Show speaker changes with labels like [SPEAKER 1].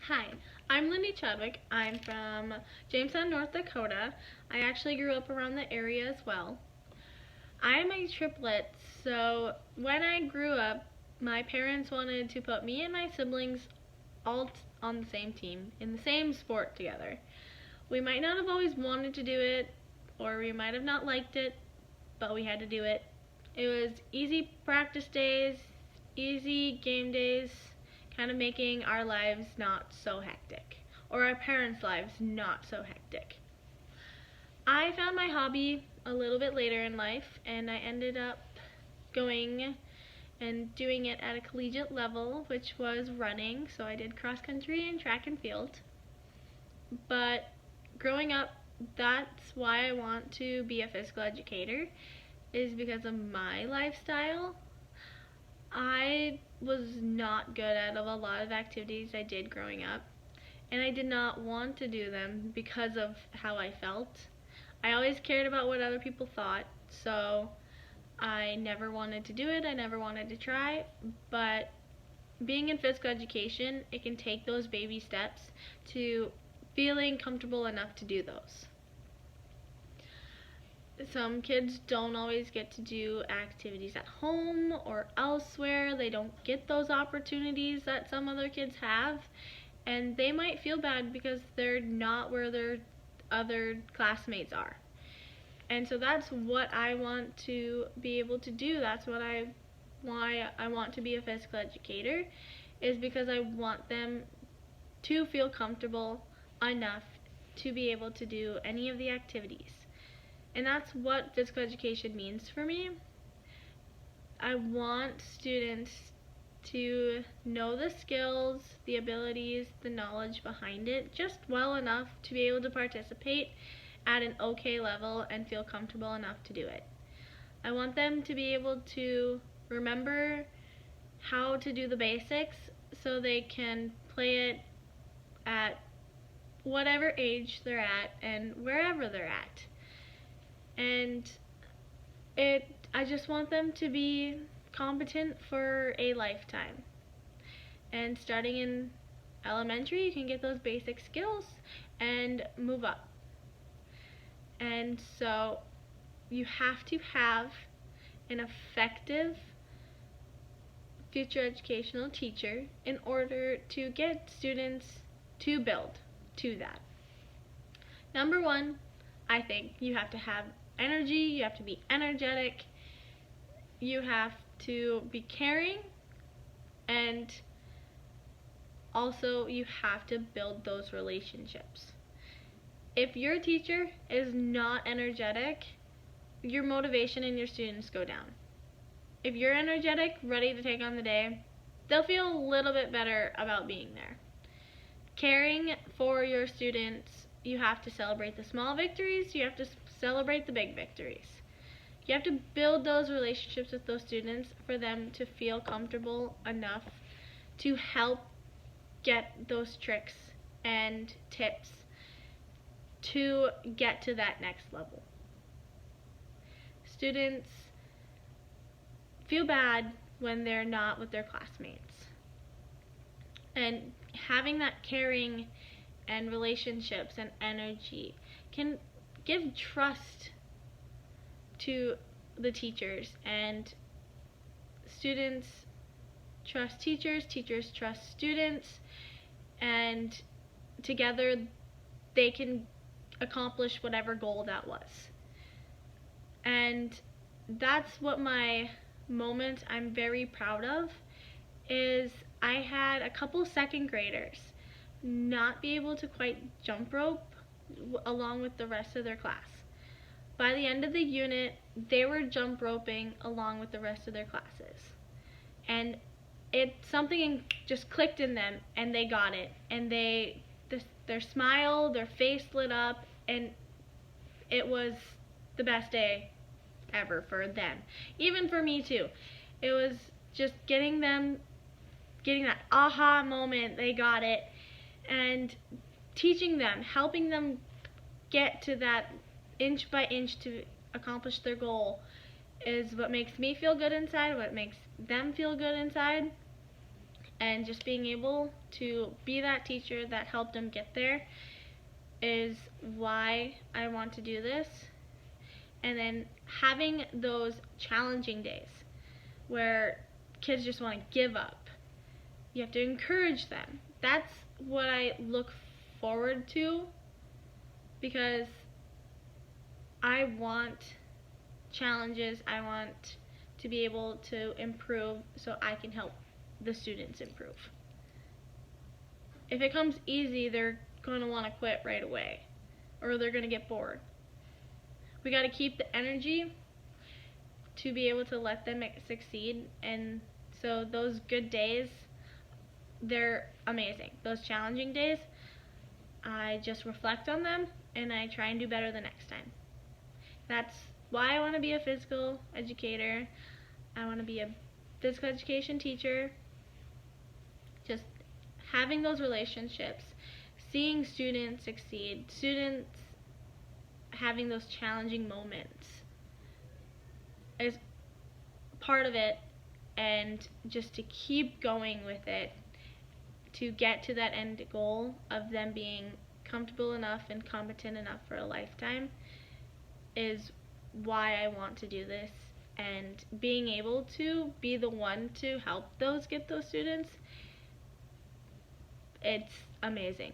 [SPEAKER 1] Hi, I'm Lindy Chadwick. I'm from Jamestown, North Dakota. I actually grew up around the area as well. I am a triplet, so when I grew up, my parents wanted to put me and my siblings all on the same team, in the same sport together. We might not have always wanted to do it, or we might have not liked it, but we had to do it. It was easy practice days, easy game days, kind of making our lives not so hectic, or our parents' lives not so hectic. I found my hobby a little bit later in life, and I ended up going and doing it at a collegiate level, which was running. So I did cross country and track and field. But growing up, that's why I want to be a physical educator, is because of my lifestyle. I was not good at a lot of activities I did growing up, and I did not want to do them because of how I felt. I always cared about what other people thought, so I never wanted to do it, I never wanted to try, but being in physical education, it can take those baby steps to feeling comfortable enough to do those. Some kids don't always get to do activities at home or elsewhere. They don't get those opportunities that some other kids have, and they might feel bad because they're not where their other classmates are. And so that's what I want to be able to do. That's why I want to be a physical educator, is because I want them to feel comfortable enough to be able to do any of the activities. And that's what physical education means for me. I want students to know the skills, the abilities, the knowledge behind it just well enough to be able to participate at an okay level and feel comfortable enough to do it. I want them to be able to remember how to do the basics so they can play it at whatever age they're at and wherever they're at. And I just want them to be competent for a lifetime. And starting in elementary, you can get those basic skills and move up. And so you have to have an effective future educational teacher in order to get students to build to that. Number one, I think you have to have energy, you have to be energetic, you have to be caring, and also you have to build those relationships. If your teacher is not energetic, your motivation and your students go down. If you're energetic, ready to take on the day, they'll feel a little bit better about being there. Caring for your students, you have to celebrate the small victories, you have to celebrate the big victories. You have to build those relationships with those students for them to feel comfortable enough to help get those tricks and tips to get to that next level. Students feel bad when they're not with their classmates. And having that caring and relationships and energy can give trust to the teachers, and students trust teachers, teachers trust students, and together they can accomplish whatever goal that was. And that's what my moment I'm very proud of is I had a couple second graders not be able to quite jump rope along with the rest of their class. By the end of the unit, they were jump roping along with the rest of their classes. And something just clicked in them, and they got it. And their smile, their face lit up, and it was the best day ever for them. Even for me too. It was just getting that aha moment, they got it, and teaching them, helping them get to that inch by inch to accomplish their goal is what makes me feel good inside, what makes them feel good inside. And just being able to be that teacher that helped them get there is why I want to do this. And then having those challenging days where kids just want to give up, you have to encourage them. That's what I look forward to, because I want challenges. I want to be able to improve so I can help the students improve. If it comes easy, they're going to want to quit right away, or they're going to get bored. We got to keep the energy to be able to let them succeed. And so those good days, they're amazing. Those challenging days, I just reflect on them and I try and do better the next time. That's why I want to be a physical educator. I want to be a physical education teacher. Just having those relationships, seeing students succeed, students having those challenging moments is part of it, and just to keep going with it to get to that end goal of them being comfortable enough and competent enough for a lifetime is why I want to do this. And being able to be the one to help get those students, it's amazing.